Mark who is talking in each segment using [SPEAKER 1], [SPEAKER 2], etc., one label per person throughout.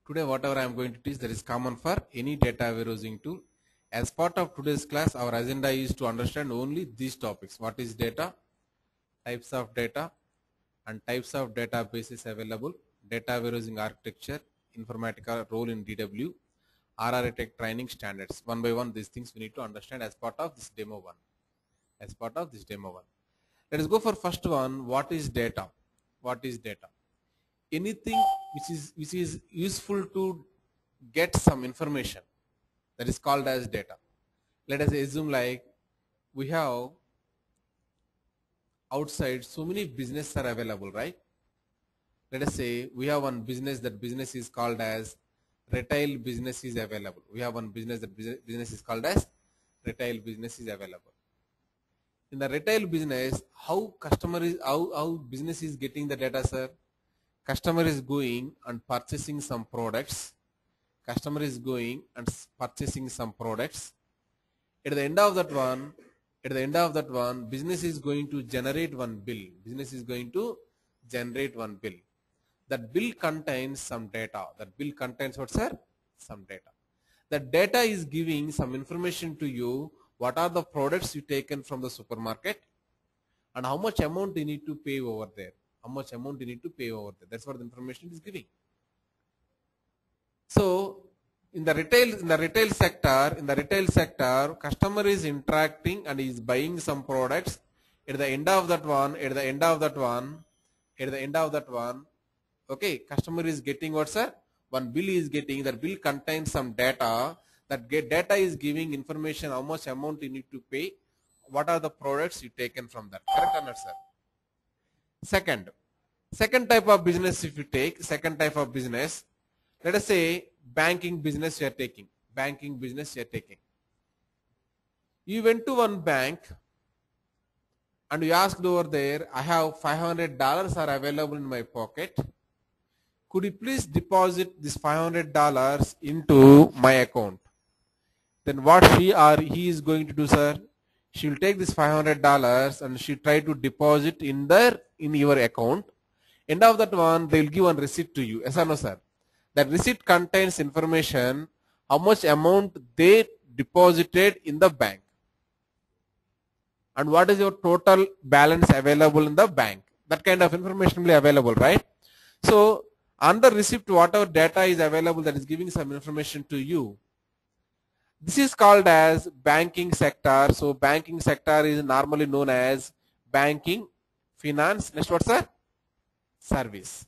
[SPEAKER 1] Today whatever I am going to teach that is common for any data warehousing tool. As part of today's class, our agenda is to understand only these topics. What is data, types of data, and types of databases available, data warehousing architecture, Informatica role in DW, ITEC training standards. One by one, these things we need to understand as part of this demo one. Let us go for first one. What is data? What is data? Anything which is useful to get some information, that is called as data. Let us assume like we have outside so many businesses are available, right? Let us say we have one business, that business is called as retail business is available. We have one business, that business is called as retail business is available. In the retail business, how business is getting the data, sir? Customer is going and purchasing some products. At the end of that one, business is going to generate one bill. That bill contains some data. That bill contains what, sir? Some data. That data is giving some information to you. What are the products you taken from the supermarket and how much amount you need to pay over there. That's what the information is giving. So in the retail sector, customer is interacting and is buying some products. At the end of that one, okay, customer is getting what, sir? One bill is getting. That bill contains some data. That data is giving information how much amount you need to pay. What are the products you taken from that? Correct or not, sir? Second type of business, if you take let us say banking business you are taking. You went to one bank and you asked over there, I have $500 are available in my pocket. Could you please deposit this $500 into my account? Then what she or he is going to do, sir? She will take this $500 and she try to deposit in your account. End of that one, they will give one receipt to you. Yes or no, sir? That receipt contains information how much amount they deposited in the bank and what is your total balance available in the bank. That kind of information will be available, right? So on the receipt, whatever data is available, that is giving some information to you. This is called as banking sector. So banking sector is normally known as banking, finance, next what, sir? Service.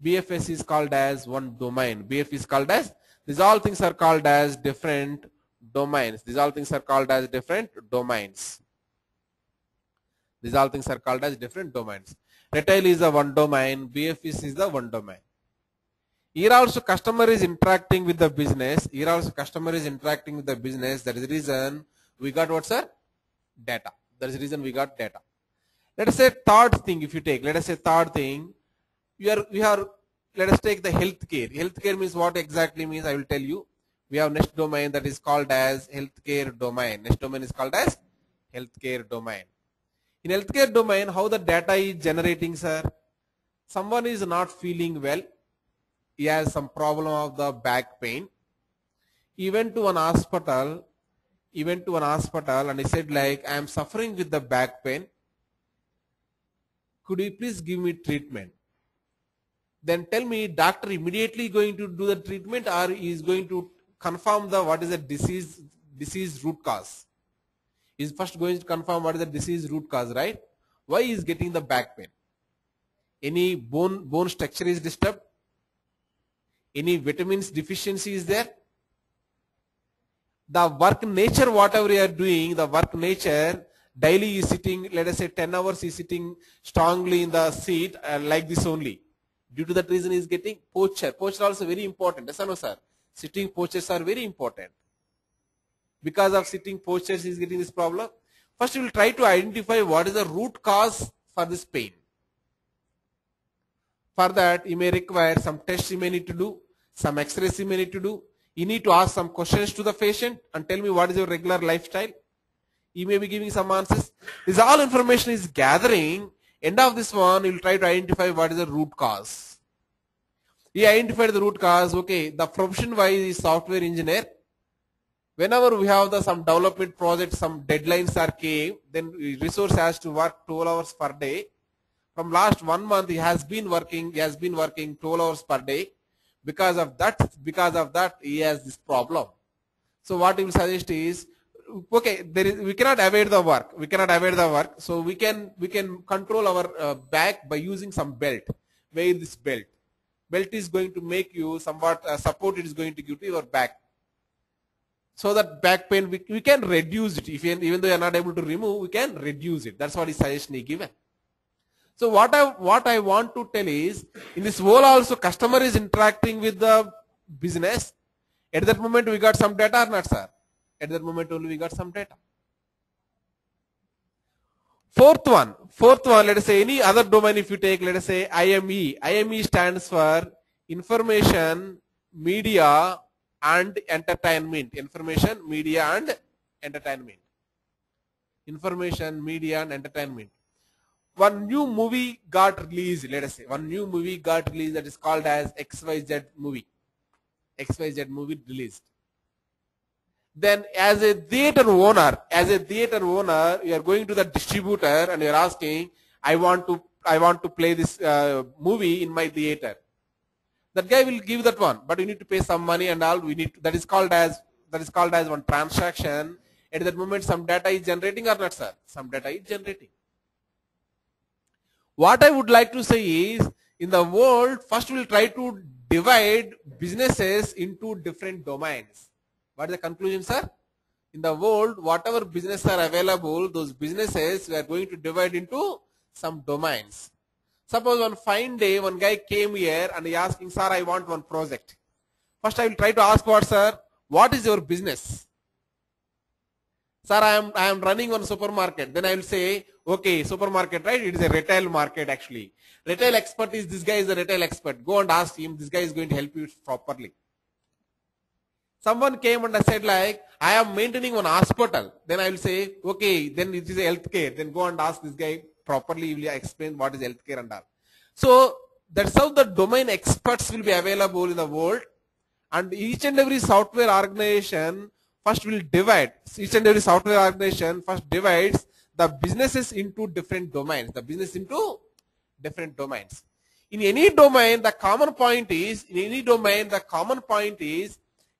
[SPEAKER 1] BFS is called as one domain. BF is called as, these all things are called as different domains. Retail is the one domain. BFS is the one domain. Here also customer is interacting with the business. That is the reason we got what, sir? Data. Let us say third thing, if you take, let us take the healthcare. Healthcare means what exactly means, I will tell you. We have next domain that is called as healthcare domain. In healthcare domain, how the data is generating, sir? Someone is not feeling well. He has some problem of the back pain. He went to an hospital and he said like, I am suffering with the back pain. Could you please give me treatment? Then tell me, doctor immediately going to do the treatment or he is going to confirm what is the disease root cause? He is first going to confirm what is the disease root cause, right? Why he is getting the back pain? Any bone structure is disturbed? Any vitamins deficiency is there? The work nature, whatever you are doing, daily is sitting, let us say 10 hours is sitting strongly in the seat like this only. Due to that reason he is getting posture. Posture also very important. Yes or no, sir? Sitting postures are very important. Because of sitting postures he is getting this problem. First we will try to identify what is the root cause for this pain. For that, you may require some tests you may need to do, some x-rays you may need to do. You need to ask some questions to the patient and tell me what is your regular lifestyle. You may be giving some answers. This all information is gathering. End of this one, you will try to identify what is the root cause. He identified the root cause. Okay, the profession wise is software engineer. Whenever we have some development project, some deadlines are came, then resource has to work 12 hours per day. From last 1 month, he has been working 12 hours per day. Because of that, he has this problem. So what he will suggest is, okay, we cannot avoid the work. So we can control our back by using some belt. Wear this belt. Belt is going to make you somewhat support. It is going to give to your back. So that back pain we can reduce it. Even though you are not able to remove, we can reduce it. That's what his suggestion he given. So what I want to tell is, in this whole also customer is interacting with the business. At that moment we got some data or not, sir? At that moment only we got some data. Fourth one, let us say any other domain if you take, let us say IME. IME stands for Information, Media and Entertainment. Information, Media and Entertainment. Information, Media and Entertainment. One new movie got released, let us say. One new movie got released that is called as XYZ movie. XYZ movie released. Then as a theater owner, you are going to the distributor and you are asking, I want to play this movie in my theater. That guy will give that one, but you need to pay some money and all. That is called as one transaction. At that moment, some data is generating or not, sir? Some data is generating. What I would like to say is, in the world, first we'll try to divide businesses into different domains. What is the conclusion, sir? In the world, whatever businesses are available, those businesses we are going to divide into some domains. Suppose one fine day, one guy came here and he asking, sir, I want one project. First I will try to ask, what, sir? What is your business? Sir, I am running one supermarket. Then I will say, okay, supermarket, right? It is a retail market actually. Retail expert is, this guy is a retail expert. Go and ask him, this guy is going to help you properly. Someone came and I said like, I am maintaining one hospital. Then I will say, okay, then it is a healthcare. Then go and ask this guy properly, he will explain what is healthcare and all. So that's how the domain experts will be available in the world. And each and every software organization first will divide. Each and every software organization first divides the businesses into different domains. The business into different domains. In any domain, the common point is,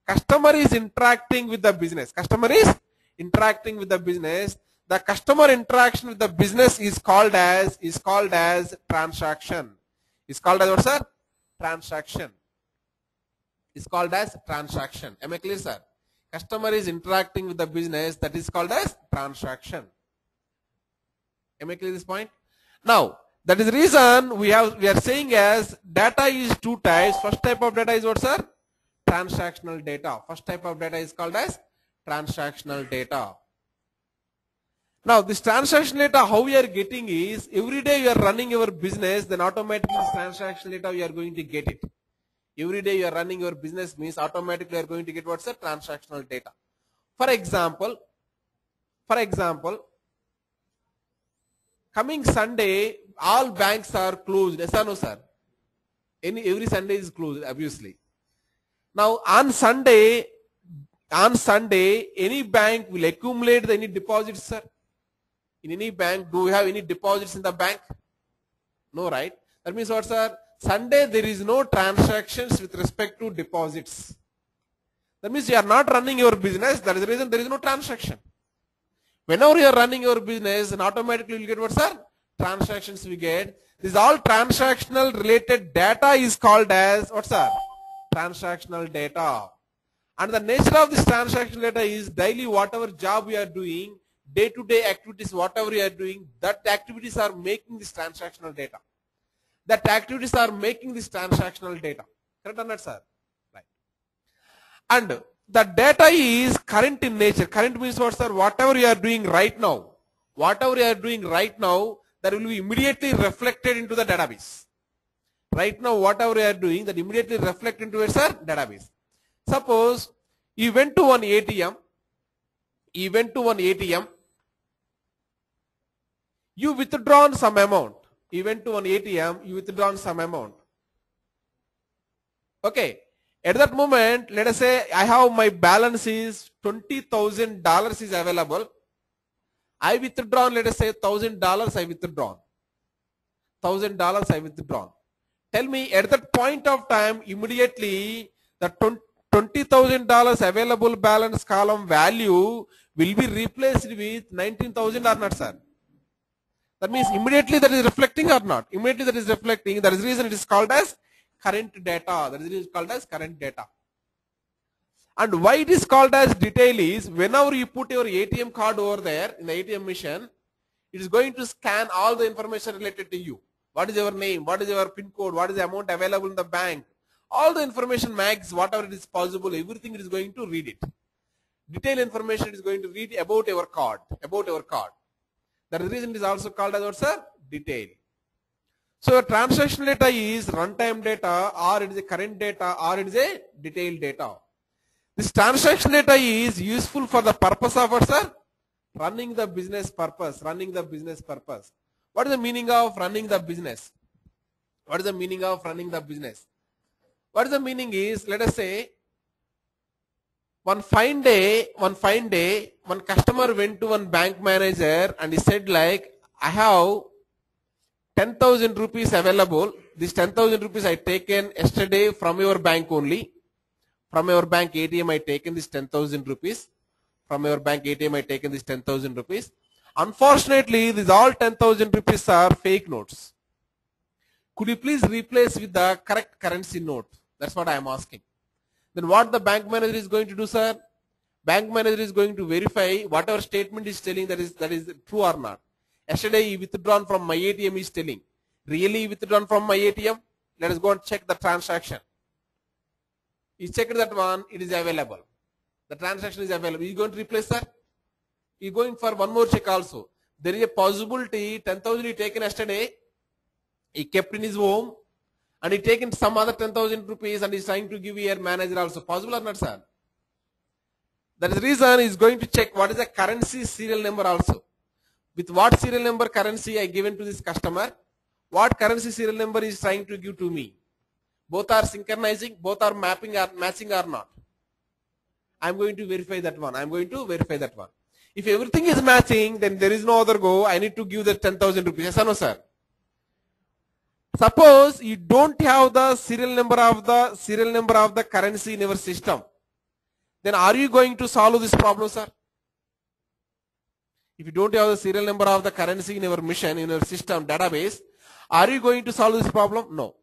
[SPEAKER 1] customer is interacting with the business. Customer is interacting with the business. The customer interaction with the business is called as transaction. Is called as what, sir? Transaction. Is called as transaction. Am I clear, sir? Customer is interacting with the business, that is called as transaction. Am I clear this point? Now, that is the reason we are saying as data is two types. First type of data is what, sir? Transactional data. First type of data is called as transactional data. Now this transactional data, how we are getting is, every day you are running your business, then automatically this transactional data you are going to get it. Every day you are running your business means automatically you are going to get what's the transactional data. For example, coming Sunday, all banks are closed. Yes or no, sir? Every Sunday is closed, obviously. Now on Sunday, any bank will accumulate any deposits, sir? In any bank, do we have any deposits in the bank? No, right? That means what, sir? Sunday there is no transactions with respect to deposits. That means you are not running your business. That is the reason there is no transaction. Whenever you are running your business, then automatically you will get what, sir? Transactions we get. This all transactional related data is called as what, sir? Transactional data. And the nature of this transactional data is daily whatever job we are doing, day-to-day activities, whatever we are doing, that activities are making this transactional data. That activities are making this transactional data. Correct or not, sir? Right. And the data is current in nature. Current means what, sir? Whatever you are doing right now, that will be immediately reflected into the database. Right now, whatever you are doing, that immediately reflect into it, sir, database. Suppose you went to one ATM, you withdrawn some amount. You went to an ATM, you withdrawn some amount. Okay. At that moment, let us say I have my balance is $20,000 is available. I withdrawn, let us say $1,000 I withdrawn. $1,000 I withdrawn. Tell me at that point of time, immediately the $20,000 available balance column value will be replaced with 19,000 or not, sir? That means immediately that is reflecting or not? Immediately that is reflecting. That is the reason it is called as current data. That is the reason it is called as current data. And why it is called as detail is whenever you put your ATM card over there in the ATM machine, it is going to scan all the information related to you. What is your name? What is your PIN code? What is the amount available in the bank? All the information max, whatever it is possible, everything it is going to read it. Detailed information it is going to read about your card. About your card. That is the reason it is also called as what, sir? Detail. So your transaction data is runtime data, or it is a current data, or it is a detailed data. This transaction data is useful for the purpose of what, sir? Running the business purpose. Running the business purpose. What is the meaning of running the business? What is the meaning of running the business? What is the meaning is, let us say, one fine day, one customer went to one bank manager and he said like, I have 10,000 rupees available. This 10,000 rupees I taken yesterday from your bank only. From your bank ATM I taken this 10,000 rupees. From your bank ATM I taken this 10,000 rupees. Unfortunately, these all 10,000 rupees are fake notes. Could you please replace with the correct currency note? That's what I am asking. Then what the bank manager is going to do, sir? Bank manager is going to verify whatever statement is telling that is true or not. Yesterday he withdrawn from my ATM is telling. Really withdrawn from my ATM? Let us go and check the transaction. He checked that one, it is available. The transaction is available. He is going to replace, sir? He is going for one more check also. There is a possibility 10,000 he taken yesterday, he kept in his home, and he taken some other 10,000 rupees and is trying to give your manager also. Possible or not, sir? That is the reason he is going to check what is the currency serial number also. With what serial number currency I given to this customer, what currency serial number is trying to give to me. Both are synchronizing, both are mapping or matching or not. I am going to verify that one. I am going to verify that one. If everything is matching, then there is no other go. I need to give the 10,000 rupees. Yes or no, sir? Suppose you don't have the serial number of the currency in your system, then are you going to solve this problem, sir? If you don't have the serial number of the currency in your machine, in your system database, are you going to solve this problem? No.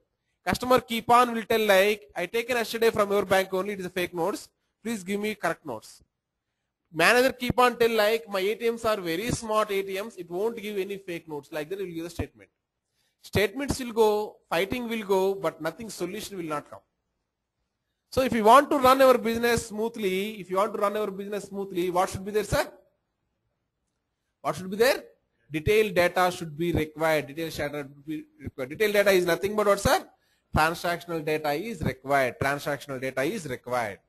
[SPEAKER 1] Customer keep on will tell like, I taken yesterday from your bank only, it is a fake notes. Please give me correct notes. Manager keep on tell like, my ATMs are very smart ATMs, it won't give any fake notes. Like that, it will give the statement. Statements will go, fighting will go, but nothing solution will not come. So if you want to run our business smoothly, what should be there, sir? What should be there? Detailed data should be required. Detailed data should be required. Detailed data is nothing but what, sir? Transactional data is required. Transactional data is required.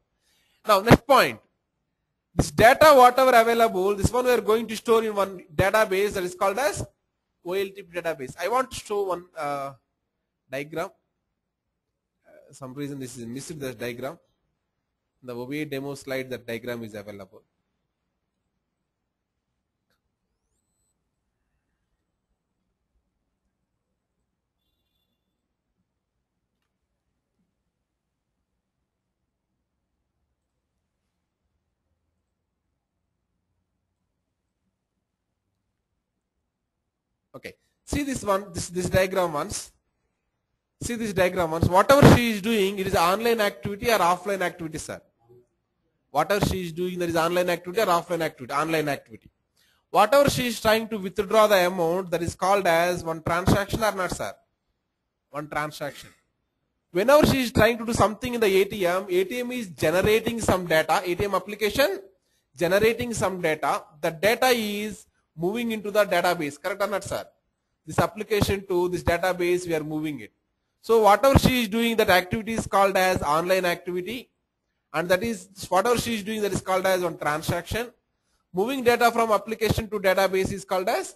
[SPEAKER 1] Now, next point. This data, whatever available, this one we are going to store in one database that is called as OLTP database. I want to show one diagram. Some reason this is missed, this diagram. The OBA demo slide, that diagram is available. Okay, see this one, this diagram once. See this diagram once. Whatever she is doing, it is online activity or offline activity, sir? Whatever she is doing, that is online activity or offline activity? Online activity. Whatever she is trying to withdraw the amount, that is called as one transaction or not, sir? One transaction. Whenever she is trying to do something in the ATM, ATM is generating some data, ATM application generating some data. The data is moving into the database, correct or not, sir? This application to this database, we are moving it. So whatever she is doing, that activity is called as online activity, and that is whatever she is doing, that is called as one transaction. Moving data from application to database is called as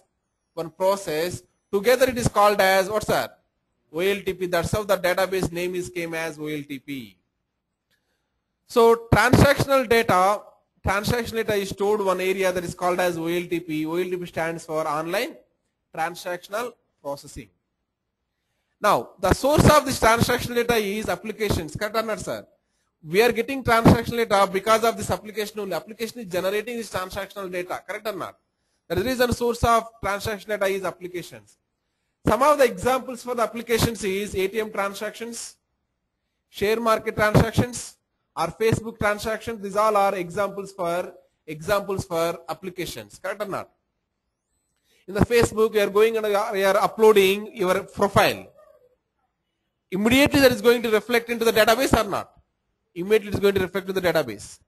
[SPEAKER 1] one process. Together it is called as what, sir? OLTP. That's how the database name is came as OLTP. So transactional data is stored one area that is called as OLTP. OLTP stands for online transactional processing. Now the source of this transactional data is applications. Correct or not, sir? We are getting transactional data because of this application only. Application is generating this transactional data. Correct or not? The reason source of transactional data is applications. Some of the examples for the applications is ATM transactions, share market transactions, or Facebook transactions. These all are examples for applications. Correct or not? In the Facebook, you are going and you are uploading your profile. Immediately that is going to reflect into the database or not? Immediately it is going to reflect to the database.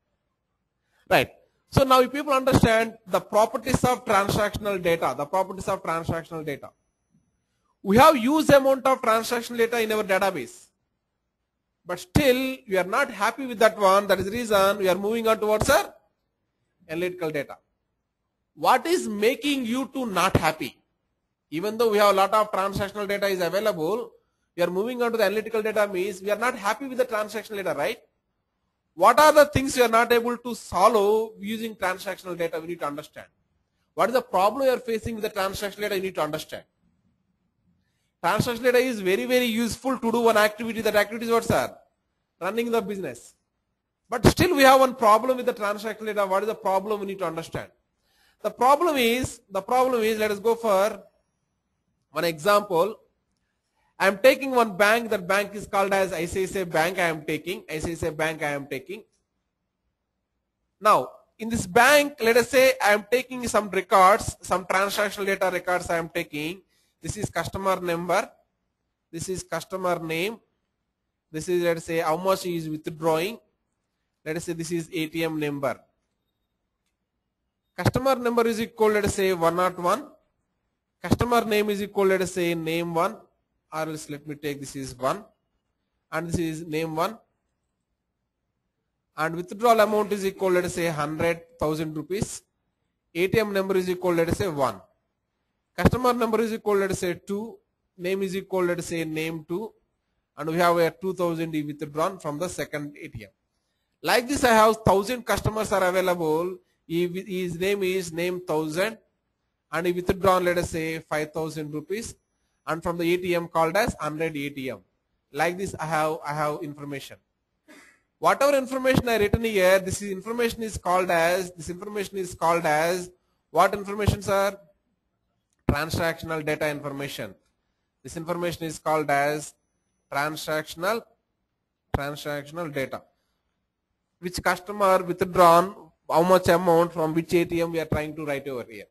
[SPEAKER 1] Right. So now if people understand the properties of transactional data, we have huge amount of transactional data in our database. But still we are not happy with that one. That is the reason we are moving on towards our analytical data. What is making you to not happy? Even though we have a lot of transactional data is available, we are moving on to the analytical data means we are not happy with the transactional data, right? What are the things you are not able to solve using transactional data? We need to understand. What is the problem you are facing with the transactional data? You need to understand. Transactional data is very, very useful to do one activity. That activity is what, sir? Running the business. But still we have one problem with the transactional data. What is the problem? We need to understand. The problem is, let us go for one example. I am taking one bank. That bank is called as ICICI Bank. I am taking. Now, in this bank, let us say I am taking some records, some transactional data records I am taking. This is customer number. This is customer name. This is, let us say, how much he is withdrawing. Let us say this is ATM number. Customer number is equal, let us say, 101. Customer name is equal, let us say, name 1. Or else let me take this is 1 and this is name 1, and withdrawal amount is equal, let us say, 100,000 rupees. ATM number is equal, let us say, 1. Customer number is equal, let us say, 2. Name is equal, let us say, name 2, and we have a 2,000 withdrawn from the second ATM. Like this, I have 1,000 customers are available. His name is name 1,000 and he withdrawn, let us say, 5,000 rupees. And from the ATM called as 100 ATM. Like this, I have information. Whatever information I written here, this information is called as what information, sir? Transactional data information. This information is called as transactional data. Which customer withdrawn, how much amount from which ATM we are trying to write over here.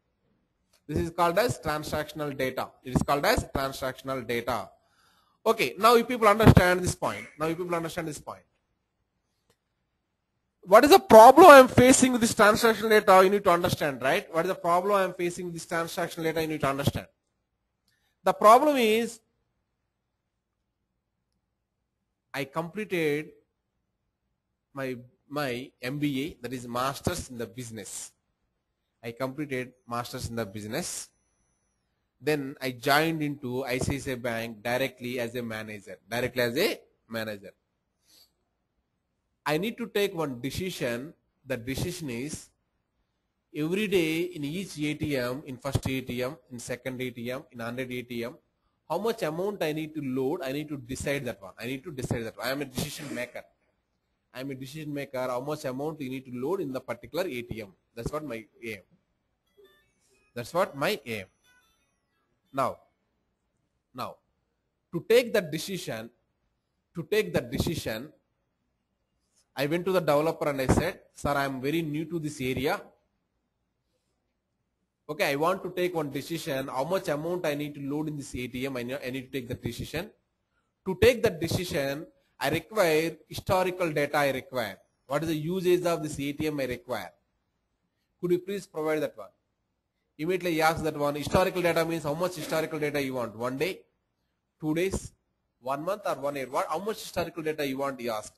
[SPEAKER 1] This is called as transactional data. It is called as transactional data. Okay, now you people understand this point. What is the problem I am facing with this transactional data? You need to understand, right? What is the problem I am facing with this transactional data? You need to understand. The problem is I completed my MBA, that is Masters in the Business. I completed Masters in the Business. Then I joined into ICICI Bank directly as a manager. I need to take one decision. The decision is every day in each ATM, in first ATM, in second ATM, in 100 ATM, how much amount I need to load, I need to decide that one. I am a decision maker. How much amount you need to load in the particular ATM. That's what my aim. Now, to take that decision, I went to the developer and I said, sir, I am very new to this area. Okay, I want to take one decision. How much amount I need to load in this ATM? I need to take the decision. To take that decision, I require historical data. What is the usage of this ATM I require? Could you please provide that one? Immediately he asked that one. Historical data means how much historical data you want? 1 day, 2 days, 1 month or 1 year? How much historical data you want? He asked.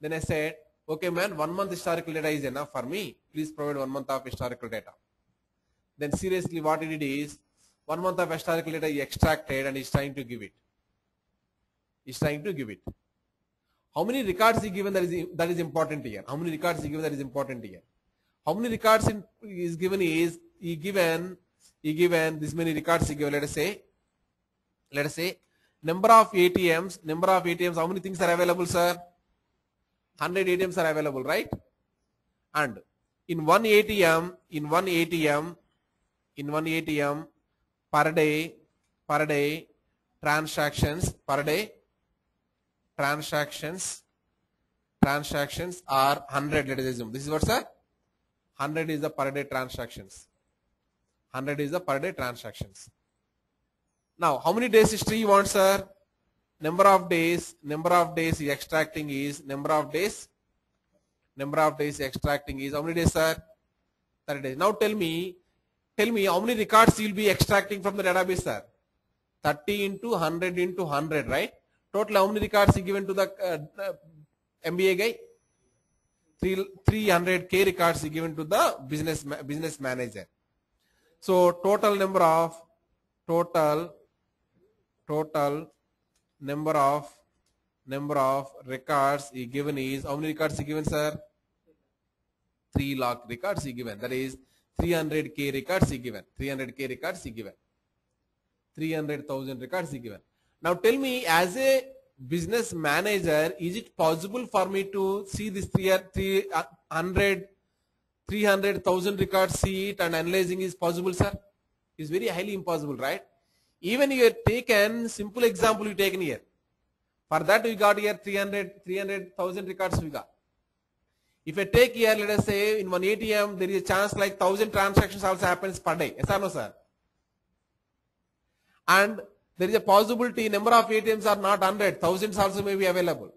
[SPEAKER 1] Then I said, okay man, 1 month historical data is enough for me. Please provide 1 month of historical data. Then seriously what he did is 1 month of historical data he extracted and he's trying to give it. He's trying to give it. How many records he given, that is important here. How many records he given, that is important here. How many records is given is he given this many records he given. Let us say number of ATMs. How many things are available, sir? 100 ATMs are available, right? And in one ATM per day transactions are 100. Let us assume this is what, sir? 100 is the per day transactions. 100 is the per day transactions. Now, how many days history you want, sir? Number of days is extracting is number of days extracting is how many days, sir? 30 days. Now tell me how many records you will be extracting from the database, sir? 30 into 100 into 100, right? Total how many records you given to the MBA guy? 300k records he given to the business manager. So total number of records he given is how many records he given, sir? 3 lakh records he given. That is 300k records he given. 300k records he given. 300,000 records he given. Now tell me, as a business manager, is it possible for me to see this 300,000 records, see it and analyzing is possible, sir? It's very highly impossible, right? Even you have taken simple example you taken here. For that we got here 300,000 records we got. If I take here, let us say in one ATM there is a chance like 1,000 transactions also happens per day. Yes or no, sir? And there is a possibility number of ATMs are not 100, thousands also may be available.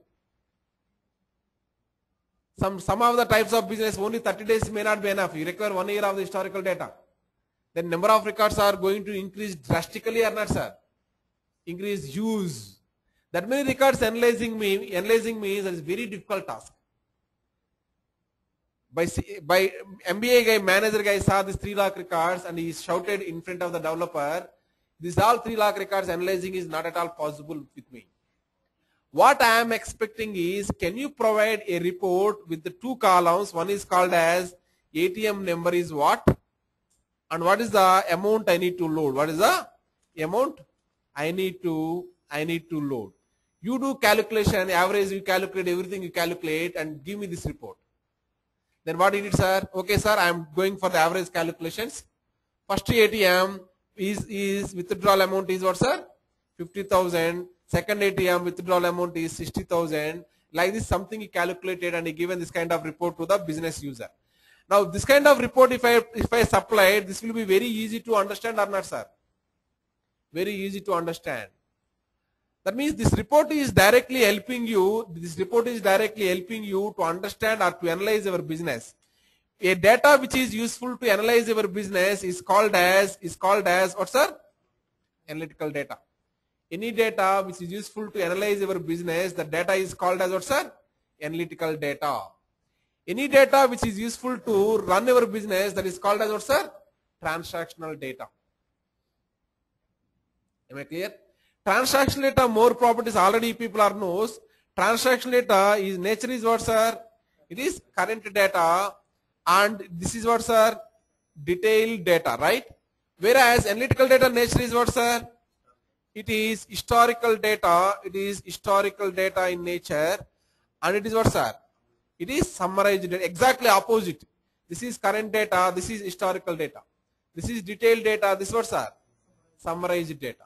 [SPEAKER 1] Some of the types of business only 30 days may not be enough. You require 1 year of the historical data. Then number of records are going to increase drastically or not, sir? Increase huge. That many records analyzing means that is very difficult task. By MBA guy, manager guy saw this 3 lakh records and he shouted in front of the developer, this all 3 lakh records analyzing is not at all possible with me. What I am expecting is, can you provide a report with the 2 columns? One is called as ATM number is what? And what is the amount I need to load? What is the amount I need to load? You do calculation, average you calculate, everything you calculate and give me this report. Then what you need, sir? Okay, sir, I am going for the average calculations. First ATM is withdrawal amount is what, sir? 50,000. Second ATM withdrawal amount is 60,000. Like this, something he calculated and he given this kind of report to the business user. Now, this kind of report, if I supply, this will be very easy to understand or not, sir? Very easy to understand. That means this report is directly helping you. This report is directly helping you to understand or to analyze your business. A data which is useful to analyze your business is called as what, sir? Analytical data. Any data which is useful to analyze your business, the data is called as what, sir? Analytical data. Any data which is useful to run your business, that is called as what, sir? Transactional data. Am I clear? Transactional data, more properties already people are knows. Transactional data is nature is what, sir? It is current data, and this is what, sir? Detailed data, right? Whereas analytical data nature is what, sir? It is historical data. It is historical data in nature, and it is what, sir? It is summarized data. Exactly opposite. This is current data. This is historical data. This is detailed data. This is what, sir? Summarized data.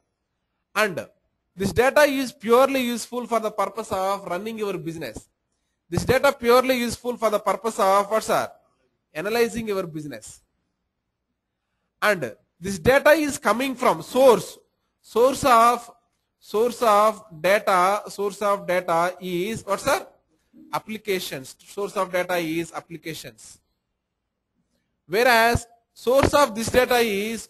[SPEAKER 1] And this data is purely useful for the purpose of running your business. This data purely useful for the purpose of what, sir? Analyzing your business. And this data is coming from source of data is what, sir? Applications. Source of data is applications. Whereas source of this data is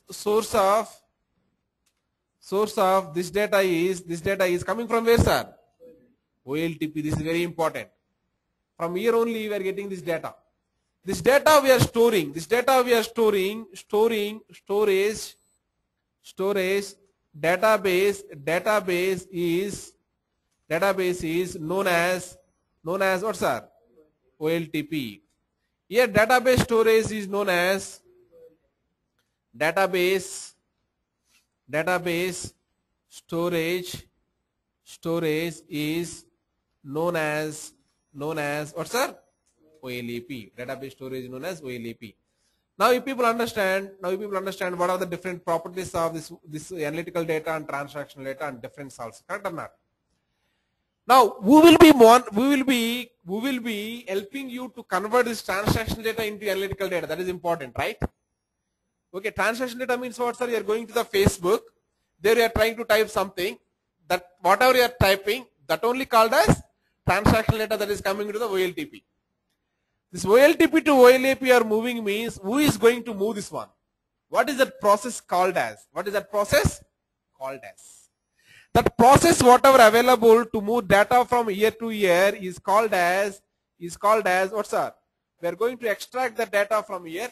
[SPEAKER 1] this data is coming from where, sir? OLTP. This is very important. From here only we are getting this data. This data we are storing. Storage. Database database is known as what, sir? OLTP. Here database storage is known as database storage is known as what, sir? OLAP. Database storage is known as OLAP. Now you people understand what are the different properties of this analytical data and transactional data and difference also, correct or not? Now we will be helping you to convert this transactional data into analytical data. That is important, right? Okay, transactional data means what, sir? You are going to the Facebook, there you are trying to type something, that whatever you are typing, that only called as transactional data that is coming to the OLTP. This OLTP to OLAP are moving means who is going to move this one? What is that process called as? What is that process called as? That process whatever available to move data from year to year is called as what, sir? We are going to extract the data from here.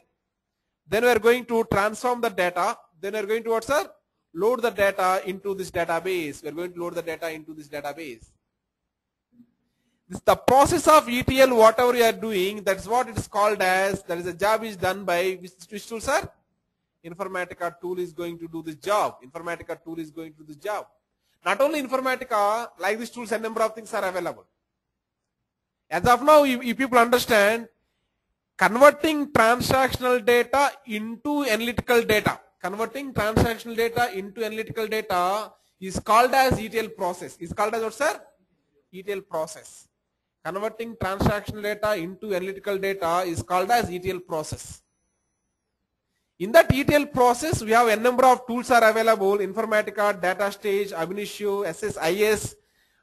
[SPEAKER 1] Then we are going to transform the data. Then we are going to what, sir? Load the data into this database. We are going to load the data into this database. This the process of ETL, whatever you are doing, that's what it is called as. That is a job is done by which tool, sir? Informatica tool is going to do this job. Informatica tool is going to do this job. Not only Informatica, like these tools, a number of things are available. As of now, you people understand, converting transactional data into analytical data. Converting transactional data into analytical data is called as ETL process. Is called as what, sir? ETL process. Converting transactional data into analytical data is called as ETL process. In that ETL process, we have a number of tools are available: Informatica, Data Stage, Ab initio, SSIS,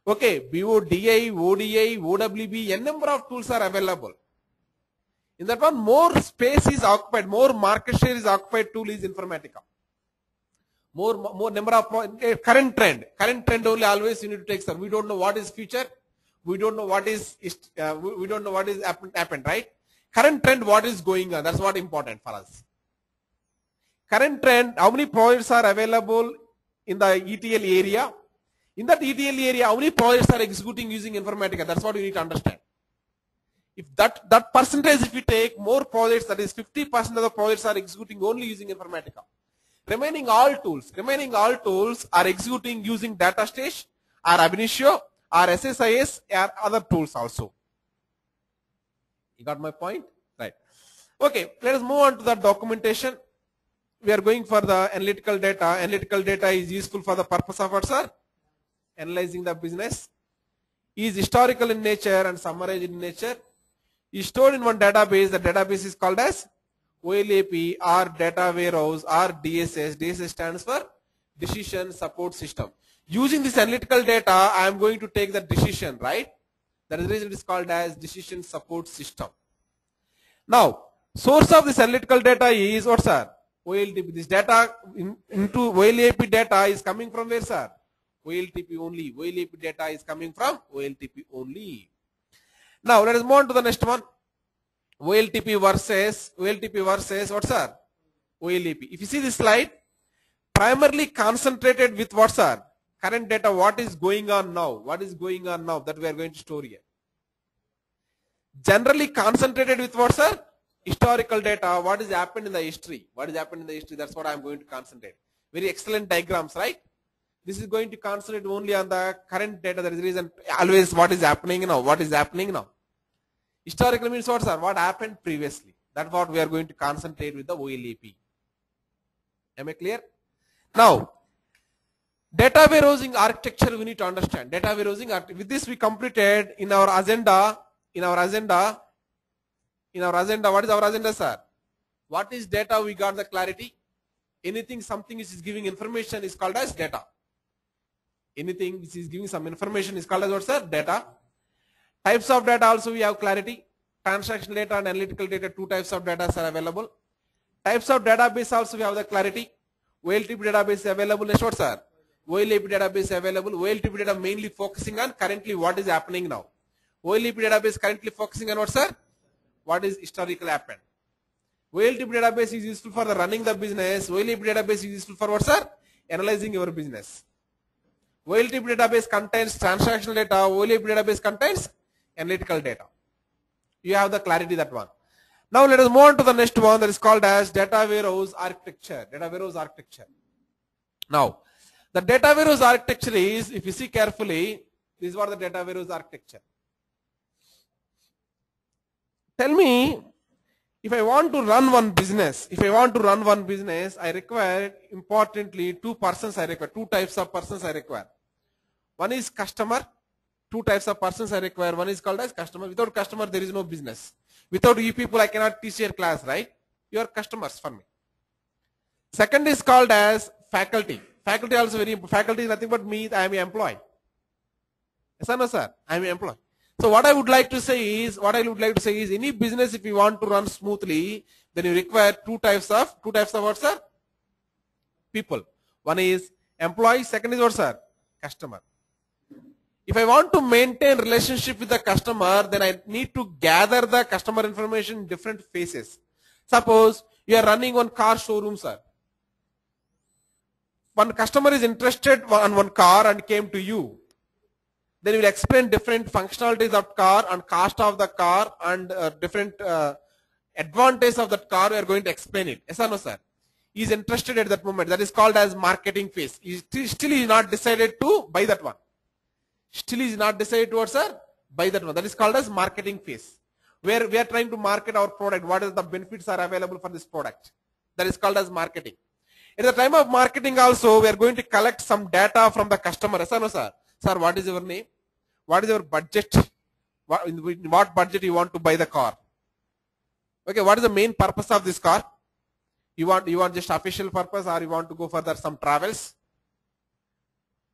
[SPEAKER 1] okay, BODI, ODI, OWB, a number of tools are available. In that one, more space is occupied, more market share is occupied tool is Informatica. More number of current trend only always you need to take, sir. We don't know what is future. We don't know what is happened, right? Current trend, what is going on? That's what important for us. Current trend, how many projects are available in the ETL area? In that ETL area, how many projects are executing using Informatica? That's what you need to understand. If that percentage, if we take more projects, that is 50% of the projects are executing only using Informatica. Remaining all tools are executing using Data Stage, or Ab initio, or SSIS, or other tools also. You got my point? Right. Okay, let us move on to the documentation. We are going for the analytical data. Analytical data is useful for the purpose of what, sir? Analyzing the business. Is historical in nature and summarized in nature. Is stored in one database. The database is called as OLAP or data warehouse or DSS. DSS stands for decision support system. Using this analytical data, I am going to take the decision, right? That is the reason it is called as decision support system. Now, source of this analytical data is what, sir? OLTP. This data into OLAP data is coming from where, sir? OLTP only. OLAP data is coming from OLTP only. Now let us move on to the next one. OLTP versus what, sir? OLAP. If you see this slide, primarily concentrated with what, sir? Current data. What is going on now? What is going on now that we are going to store here? Generally concentrated with what, sir? Historical data. What has happened in the history? What has happened in the history? That's what I am going to concentrate. Very excellent diagrams, right? This is going to concentrate only on the current data. That is the reason always what is happening now. What is happening now? Historical means what, sir? What happened previously. That's what we are going to concentrate with the OLAP. Am I clear? Now, data warehousing architecture we need to understand. Data warehousing architecture. With this we completed in our agenda. What is our agenda, sir? What is data? We got the clarity. Anything, something which is giving information is called as data. Anything which is giving some information is called as what, sir? Data. Types of data also we have clarity. Transactional data and analytical data, two types of data are available. Types of database also we have the clarity. OLTP database is available. Next what, sir? OLAP database is available. OLTP data mainly focusing on currently what is happening now. OLAP database currently focusing on what, sir? What is historical happened. OLTP database is useful for the running the business. OLAP database is useful for what, sir? Analyzing your business. OLTP database contains transactional data. OLAP database contains analytical data. You have the clarity that one. Now let us move on to the next one that is called as data warehouse architecture. Data warehouse architecture. Now, the data warehouse architecture is, if you see carefully, this is what the data warehouse architecture. Tell me, if I want to run one business, I require importantly two persons I require, two types of persons I require. One is customer, two types of persons I require. One is called as customer. Without customer, there is no business. Without you people, I cannot teach your class, right? You are customers for me. Second is called as faculty. Faculty also very important. Faculty is nothing but me, I am an employee. Yes or no, sir? I am an employee. So what I would like to say is, any business if you want to run smoothly, then you require two types of what, sir? People. One is employee, second is what, sir? Customer. If I want to maintain relationship with the customer, then I need to gather the customer information in different phases. Suppose you are running one car showroom, sir. One customer is interested on one car and came to you. Then you will explain different functionalities of car and cost of the car and different advantages of that car. We are going to explain it. Yes or no, sir? He is interested at that moment. That is called as marketing phase. Still he is not decided to buy that one. Still is not decided towards, sir, buy that one. That is called as marketing phase. Where we are trying to market our product. What is the benefits are available for this product? That is called as marketing. At the time of marketing also, we are going to collect some data from the customer. Yes or no, sir? Sir, what is your name? What is your budget? What budget you want to buy the car? Okay, what is the main purpose of this car? You want just official purpose, or you want to go further some travels?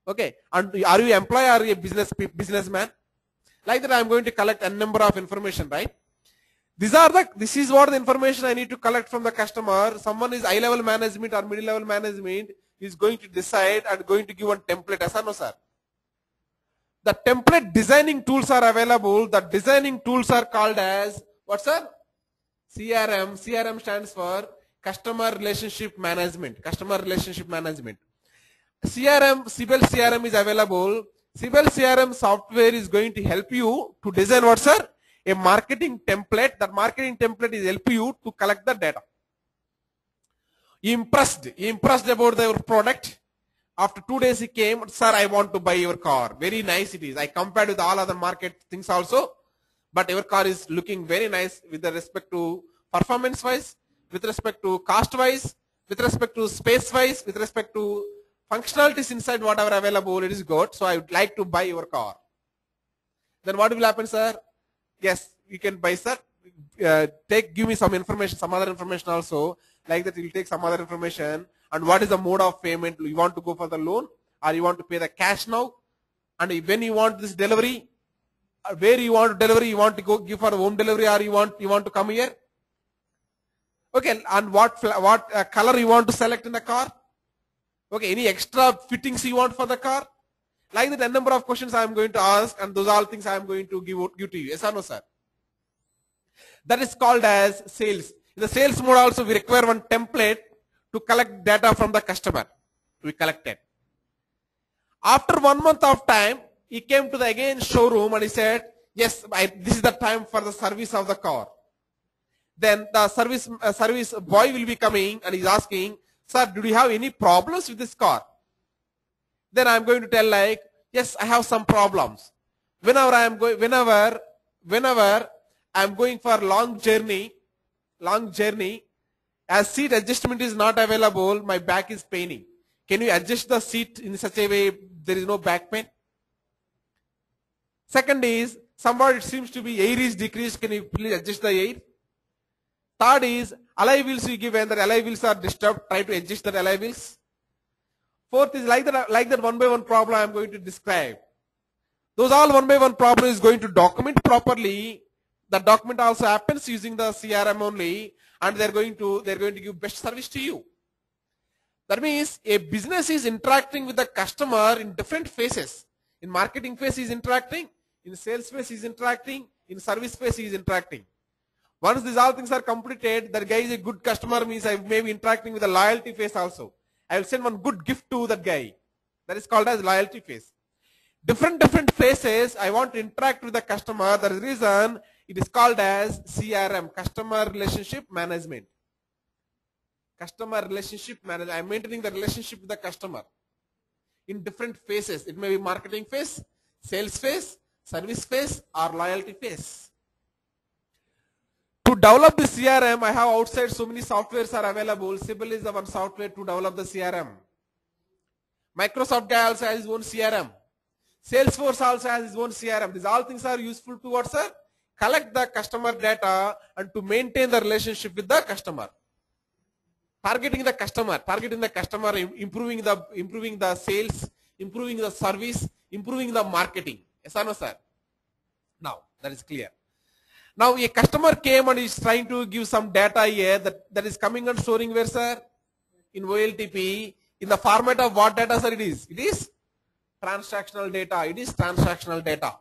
[SPEAKER 1] Okay, and are you employee or are you a businessman? Like that I am going to collect a number of information, right? This is what the information I need to collect from the customer. Someone is high level management or middle level management is going to decide and going to give one template. Yes or no, sir? The template designing tools are available. The designing tools are called as what, sir? CRM. CRM stands for Customer Relationship Management. Customer Relationship Management. Siebel CRM is available. Siebel CRM software is going to help you to design what, sir? A marketing template. That marketing template is help you to collect the data. Impressed about your product. After 2 days he came, sir, I want to buy your car. Very nice it is. I compared with all other market things also. But your car is looking very nice with respect to performance wise, with respect to cost wise, with respect to space wise, with respect to functionalities inside whatever available, it is good. So I would like to buy your car. Then what will happen, sir? Yes, you can buy, sir. Give me some information, some other information also. Like that, you will take some other information. And what is the mode of payment? You want to go for the loan, or you want to pay the cash now? And when you want this delivery, where you want to deliver, you want to go give for home delivery, or you want to come here? Okay, and what color you want to select in the car? Okay, any extra fittings you want for the car? Like that, a number of questions I am going to ask, and those all things I am going to give to you. Yes or no, sir? That is called as sales. In the sales mode also, we require one template to collect data from the customer. We collected. After 1 month of time, he came to the again showroom and he said, yes, this is the time for the service of the car. Then the service boy will be coming and he's asking, sir, do you have any problems with this car? Then I am going to tell like, yes, I have some problems. Whenever I am going for long journey, as seat adjustment is not available, my back is paining. Can you adjust the seat in such a way there is no back pain? Second is, somewhat it seems to be air is decreased. Can you please adjust the air? Third is, alloy wheels you give when the alloy wheels are disturbed, try to adjust the alloy wheels. Fourth is like that one by one problem I am going to describe. Those all one by one problem is going to document properly. The document also happens using the CRM only, and they're going to give best service to you. That means a business is interacting with the customer in different phases. In marketing phase he is interacting, in sales phase he is interacting, in service phase he is interacting. Once these all things are completed, that guy is a good customer, means I may be interacting with the loyalty phase also. I will send one good gift to that guy. That is called as loyalty phase. Different phases I want to interact with the customer. That is the reason it is called as CRM, customer relationship management. Customer relationship management. I am maintaining the relationship with the customer in different phases. It may be marketing phase, sales phase, service phase, or loyalty phase. To develop the CRM, I have outside so many softwares are available. Sibyl is the one software to develop the CRM. Microsoft guy also has his own CRM. Salesforce also has his own CRM. These all things are useful towards collect the customer data and to maintain the relationship with the customer. Targeting the customer, improving the sales, improving the service, improving the marketing. Yes or no, sir? Now, that is clear. Now, a customer came and is trying to give some data here that is coming and storing where, sir? In OLTP. In the format of what data, sir, it is? It is transactional data. It is transactional data.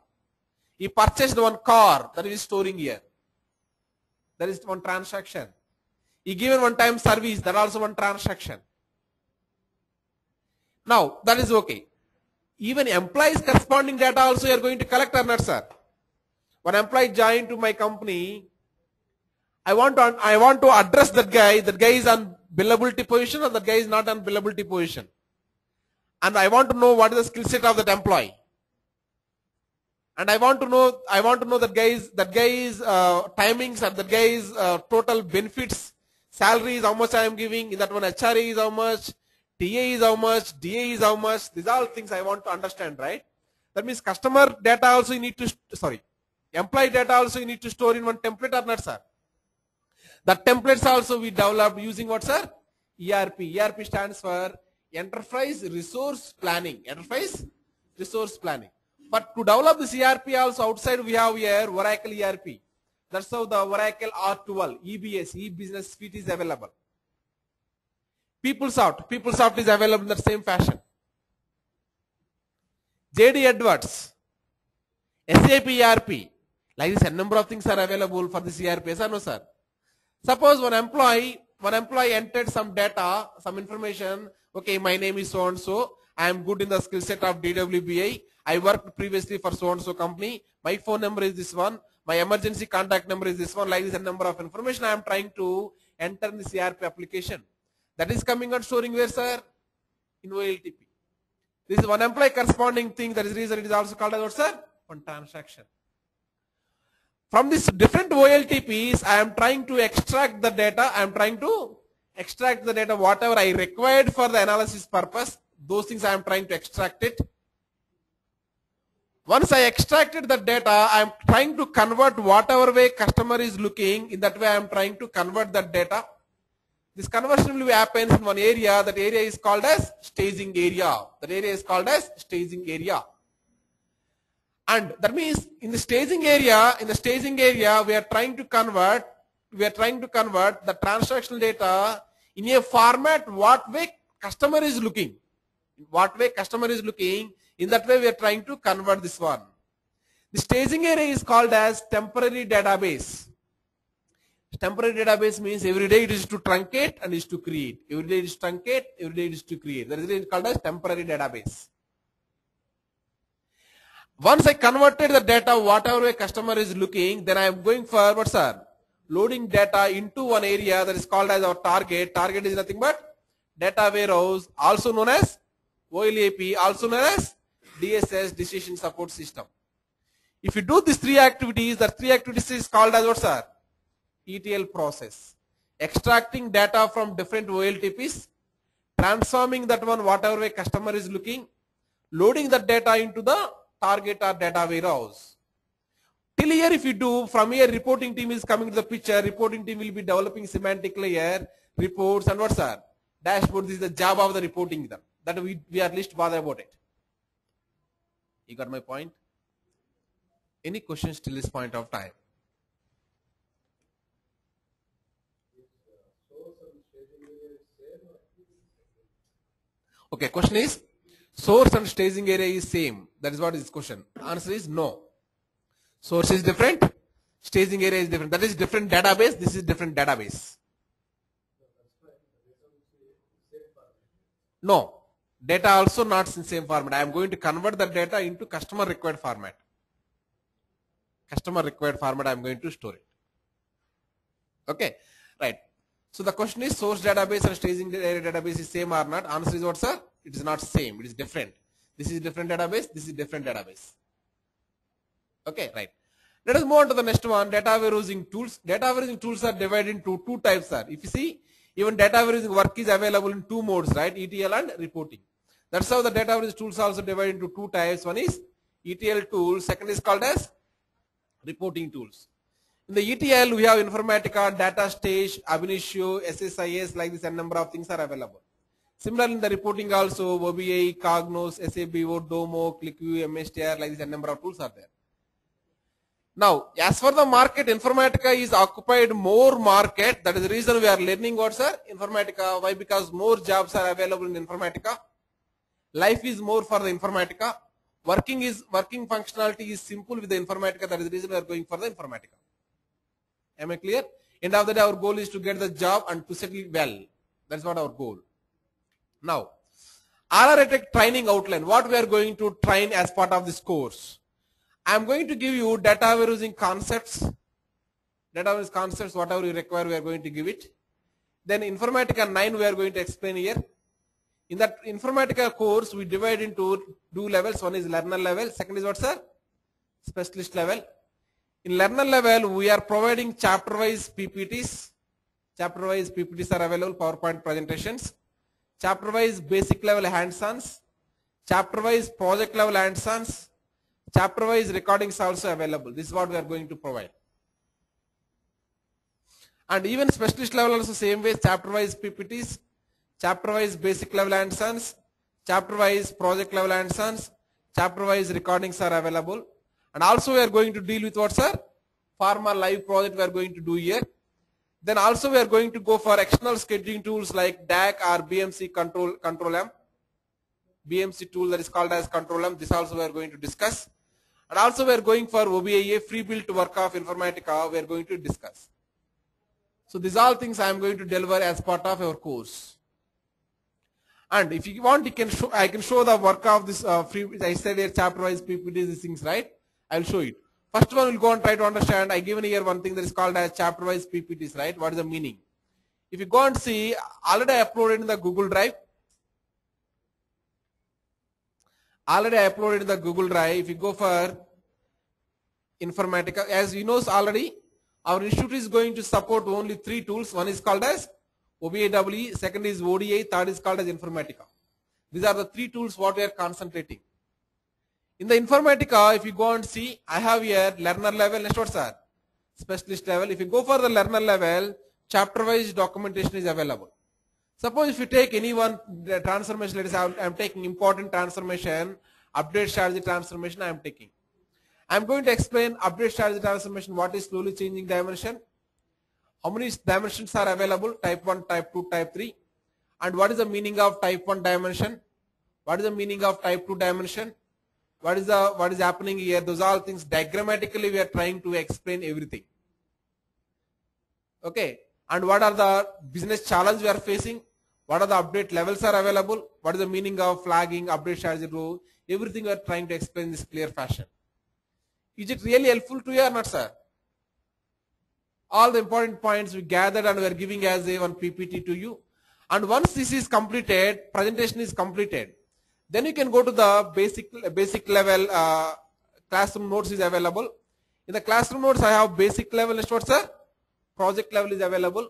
[SPEAKER 1] He purchased one car, that is storing here. That is one transaction. He given one time service, that also one transaction. Now, that is okay. Even employees corresponding data also you are going to collect or not, sir? One employee joined to my company. I want to address that guy. That guy is on billability position or that guy is not on billability position. And I want to know what is the skill set of that employee. And I want to know that guy's timings and that guy's total benefits, salaries, how much I am giving. In that one, HRA is how much, TA is how much, DA is how much. These are all things I want to understand, right? That means customer data also you need to, employee data also you need to store in one template or not, sir? The templates also we developed using what, sir? ERP. ERP stands for Enterprise Resource Planning. Enterprise Resource Planning. But to develop this ERP also outside we have here Oracle ERP. That's how the Oracle R12, EBS, E-Business Suite is available. PeopleSoft is available in the same fashion. JD Edwards, SAP ERP. Like this, a number of things are available for this ERP. Yes or no, sir? Suppose one employee entered some data, some information. Okay, my name is so and so. I am good in the skill set of DWBI. I worked previously for so and so company. My phone number is this one. My emergency contact number is this one. Like this, a number of information I am trying to enter in this ERP application. That is coming and storing where, sir? In OLTP. This is one employee corresponding thing. That is the reason it is also called as what, sir? One transaction. From these different OLTPs, I am trying to extract the data. Whatever I required for the analysis purpose. Those things I am trying to extract it. Once I extracted the data, I am trying to convert whatever way customer is looking. In that way, I am trying to convert that data. This conversion will happen in one area. That area is called as staging area. And that means in the staging area, we are trying to convert the transactional data in a format what way customer is looking. In that way we are trying to convert this one. The staging area is called as temporary database. Temporary database means every day it is to truncate and is to create. Every day it is truncate, every day it is to create. That is called as temporary database. Once I converted the data, whatever way customer is looking, then I am going forward, sir. Loading data into one area that is called as our target. Target is nothing but data warehouse, also known as OLAP, also known as DSS, Decision Support System. If you do these three activities, the three activities is called as what, sir? ETL process. Extracting data from different OLTPs, transforming that one whatever way customer is looking, loading that data into the target or data warehouse. Till here if you do, from here reporting team is coming to the picture. Reporting team will be developing semantic layer, reports and what, sir? Dashboard. This is the job of the reporting then. That we are least bothered about it. You got my point? Any questions till this point of time? Okay, question is, source and staging area is same. That is what is question. Answer is no. Source is different, staging area is different. That is different database, this is different database. No. Data also not in same format. I am going to convert the data into customer required format. Customer required format I am going to store it. Okay, right. So the question is, source database and staging database is same or not? Answer is what, sir? It is not same. It is different. This is different database. This is different database. Okay, right. Let us move on to the next one. Data warehousing tools. Data warehousing tools are divided into two types, sir. If you see, even data warehousing work is available in two modes, right? ETL and reporting. That's how the data warehousing tools are also divided into two types. One is ETL tools. Second is called as reporting tools. In the ETL, we have Informatica, Data Stage, Ab initio, SSIS, like this, and number of things are available. Similarly, in the reporting also, OBI, Cognos, SABO, Domo, ClickView, MSTR, like this, and number of tools are there. Now, as for the market, Informatica is occupied more market. That is the reason we are learning what, sir? Informatica. Why? Because more jobs are available in Informatica. Life is more for the Informatica. Working functionality is simple with the Informatica. That is the reason we are going for the Informatica. Am I clear? End of the day, our goal is to get the job and to settle well. That's what our goal. Now, ITEC training outline. What we are going to train as part of this course? I am going to give you data warehousing concepts. Data warehousing concepts, whatever you require, we are going to give it. Then Informatica 9 we are going to explain here. In that Informatica course, we divide into two levels. One is learner level. Second is what, sir? Specialist level. In learner level, we are providing chapter-wise PPTs. Chapter-wise PPTs are available, PowerPoint presentations. Chapter-wise basic level hands-ons. Chapter-wise project level hands-ons. Chapter-wise recordings also available. This is what we are going to provide. And even specialist level also same way, chapter-wise PPTs, chapter-wise basic level hands-ons, chapter-wise project level hands-ons, chapter-wise recordings are available. And also we are going to deal with what, sir? Pharma live project we are going to do here. Then also we are going to go for external scheduling tools like DAC or BMC Control M. BMC tool that is called as Control M. This also we are going to discuss. And also we are going for OBIA, free built work of Informatica, we are going to discuss. So these all things I am going to deliver as part of our course. And if you want, you can show, I can show the work of this free, I said here chapter-wise PPT, these things, right? I will show it. First one, we'll go and try to understand. I given here one thing that is called as chapter-wise PPTs, right? What is the meaning? If you go and see, already I uploaded in the Google Drive. Already I uploaded in the Google Drive. If you go for Informatica, as you know already, our institute is going to support only three tools. One is called as OBAWE, second is ODI, third is called as Informatica. These are the three tools what we are concentrating. In the Informatica, if you go and see, I have here learner level, next what, sir? Specialist level. If you go for the learner level, chapter-wise documentation is available. Suppose if you take any one transformation, let us say I am taking important transformation, update strategy transformation I am taking. I am going to explain update strategy transformation, what is slowly changing dimension, how many dimensions are available, type 1, type 2, type 3, and what is the meaning of type 1 dimension, what is the meaning of type 2 dimension, what is happening here. Those all things diagrammatically we are trying to explain everything. Okay, and what are the business challenges we are facing, what are the update levels are available, what is the meaning of flagging, update strategy rule, everything we are trying to explain in this clear fashion. Is it really helpful to you or not, sir? All the important points we gathered and we are giving as a one PPT to you. And once this is completed, presentation is completed, then you can go to the basic level classroom notes is available. In the classroom notes, I have basic level notes, sir. Project level is available.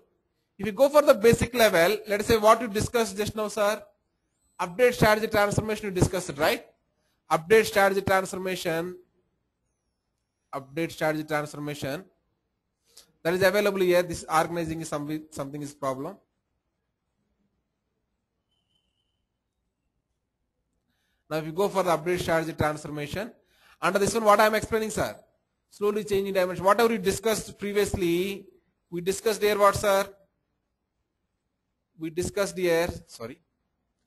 [SPEAKER 1] If you go for the basic level, let us say what you discussed just now, sir. Update strategy transformation you discussed, right? Update strategy transformation. Update strategy transformation. That is available here. This organizing is something is problem. Now if you go for the update strategy transformation, under this one what I am explaining, sir? Slowly changing dimension. Whatever we discussed previously, we discussed here what, sir? We discussed here, sorry,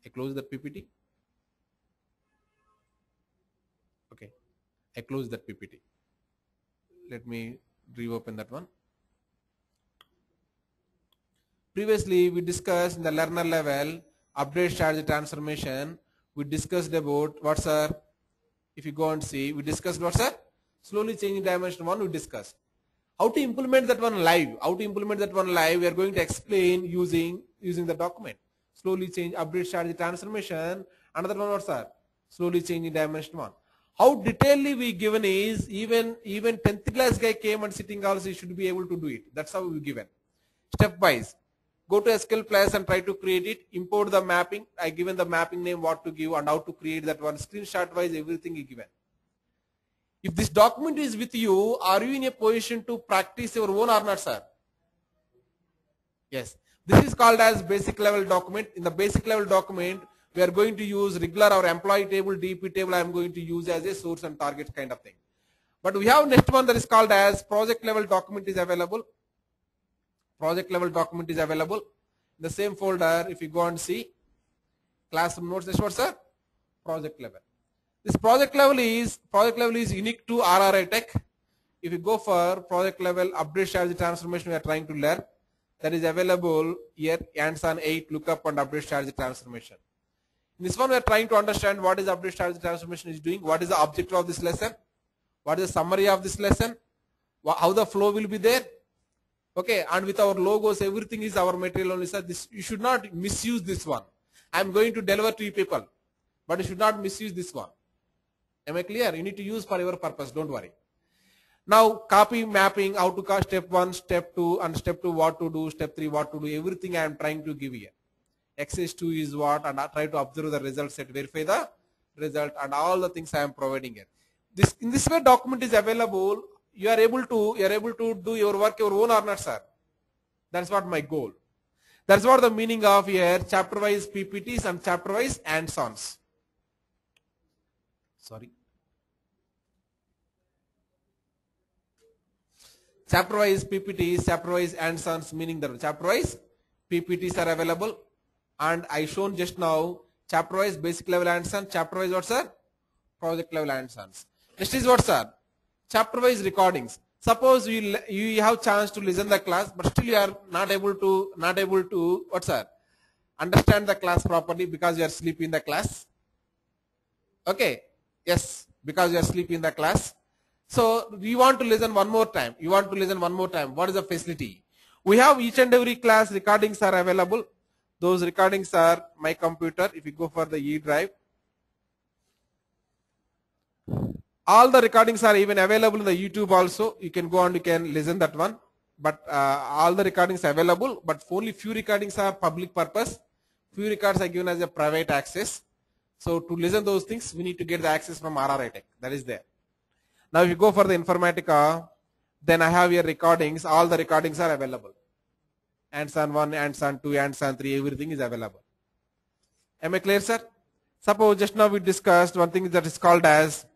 [SPEAKER 1] I closed that PPT. Okay, I closed that PPT. Let me reopen that one. Previously we discussed in the learner level, update strategy transformation. We discussed about what, sir? If you go and see, we discussed what, sir? Slowly changing dimension 1, we discussed. How to implement that one live? How to implement that one live? We are going to explain using the document. Slowly change, update strategy transformation. Another one, what, sir? Slowly changing dimension 1. How detailedly we given is even 10th class guy came and sitting also, he should be able to do it. That's how we given. Stepwise. Go to SQL Plus and try to create it. Import the mapping. I given the mapping name, what to give and how to create that one. Screenshot wise, everything is given. If this document is with you, are you in a position to practice your own or not, sir? Yes. This is called as basic level document. In the basic level document, we are going to use regular or employee table, DP table I am going to use as a source and target kind of thing. But we have next one that is called as project level document is available. Project level document is available. In the same folder, if you go and see, classroom notes, this is what, sir? Project level. This project level is unique to ITEC. If you go for project level update strategy transformation, we are trying to learn. That is available here, hands-on 8 lookup and update strategy transformation. In this one, we are trying to understand what is update strategy transformation is doing, what is the objective of this lesson, what is the summary of this lesson, how the flow will be there. Okay, and with our logos, everything is our material only, sir. This, you should not misuse this one. I am going to deliver to you people, but you should not misuse this one. Am I clear? You need to use for your purpose, don't worry. Now, copy mapping, how to cast step 1, step 2, and step 2 what to do, step 3 what to do, everything I am trying to give here. Exercise 2 is what, and I try to observe the result set, verify the result, and all the things I am providing here. This, in this way, document is available. You are able to do your work your own or not, sir. That's what my goal. That's what the meaning of here, chapter wise PPTs and chapter wise hands-ons. Sorry. Chapter wise PPTs, chapter wise hands-ons, meaning that chapter wise PPTs are available, and I shown just now chapter wise basic level hands-on, chapter wise what, sir? Project level hands-ons. Next is what, sir? Chapter wise recordings. Suppose you have chance to listen the class, but still you are not able to what, sir? Understand the class properly because you are sleeping in the class. Okay. Yes, because you are sleeping in the class. So you want to listen one more time. What is the facility? We have each and every class recordings are available. Those recordings are my computer. If you go for the E drive, all the recordings are even available in the YouTube also. You can go and you can listen that one. But all the recordings are available, but only few recordings are public purpose. Few records are given as a private access. So to listen those things, we need to get the access from ITEC. That is there. Now if you go for the Informatica, then I have here recordings. All the recordings are available. Hands-on 1, hands-on 2, hands-on 3, everything is available. Am I clear, sir? Suppose just now we discussed one thing that is called as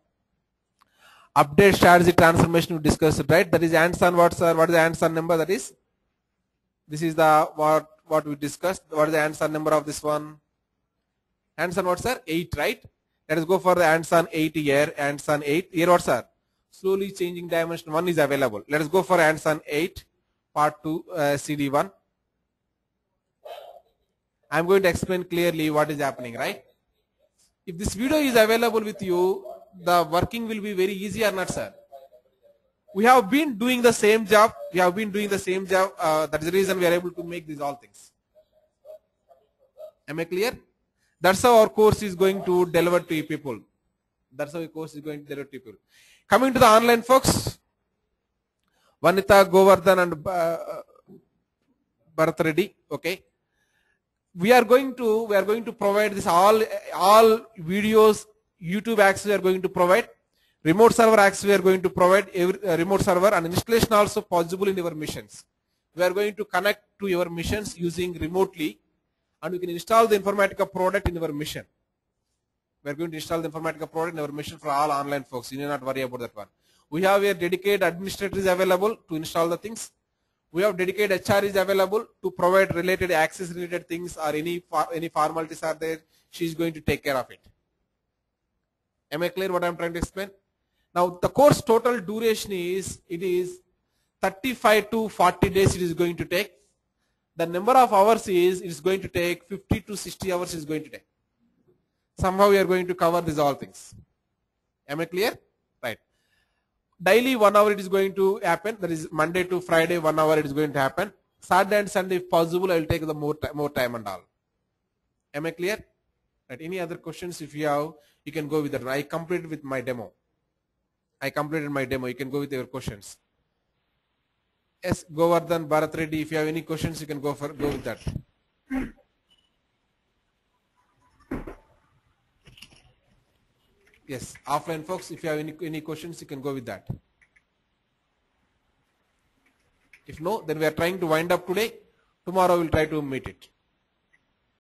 [SPEAKER 1] update strategy transformation. We discussed it, right? That is hands-on what, sir? What is the hands-on number? That is, this is the what we discussed. What is the hands-on number of this one? Hands-on what, sir? 8, right? Let us go for the hands-on 8 here. Hands-on 8 here what, sir? Slowly changing dimension 1 is available. Let us go for hands-on 8 part 2 CD1. I am going to explain clearly what is happening, right? If this video is available with you, the working will be very easy or not, sir? We have been doing the same job. That is the reason we are able to make these all things. Am I clear? That's how our course is going to deliver to you people. Coming to the online folks, Vanita, Govardhan and Bharat Reddy, okay. We are going to provide this all videos, YouTube access we are going to provide, remote server access we are going to provide, remote server, and installation also possible in your missions. We are going to connect to your missions using remotely, and you can install the Informatica product in your mission. We are going to install the Informatica product in our mission for all online folks. You need not worry about that one. We have a dedicated administrator is available to install the things. We have dedicated HR is available to provide related access related things, or any formalities are there. She is going to take care of it. Am I clear what I am trying to explain? Now the course total duration is 35 to 40 days it is going to take. The number of hours is going to take 50 to 60 hours is going to take. Somehow we are going to cover these all things. Am I clear? Right. Daily 1 hour it is going to happen. That is Monday to Friday 1 hour it is going to happen. Saturday and Sunday if possible I will take the more time and all. Am I clear? Right. Any other questions if you have, you can go with that. I completed with my demo. I completed my demo. You can go with your questions. Yes, Govardhan, Bharat Reddy, if you have any questions, you can go with that. Yes, offline folks, if you have any questions, you can go with that. If no, then we are trying to wind up today. Tomorrow we'll try to meet it.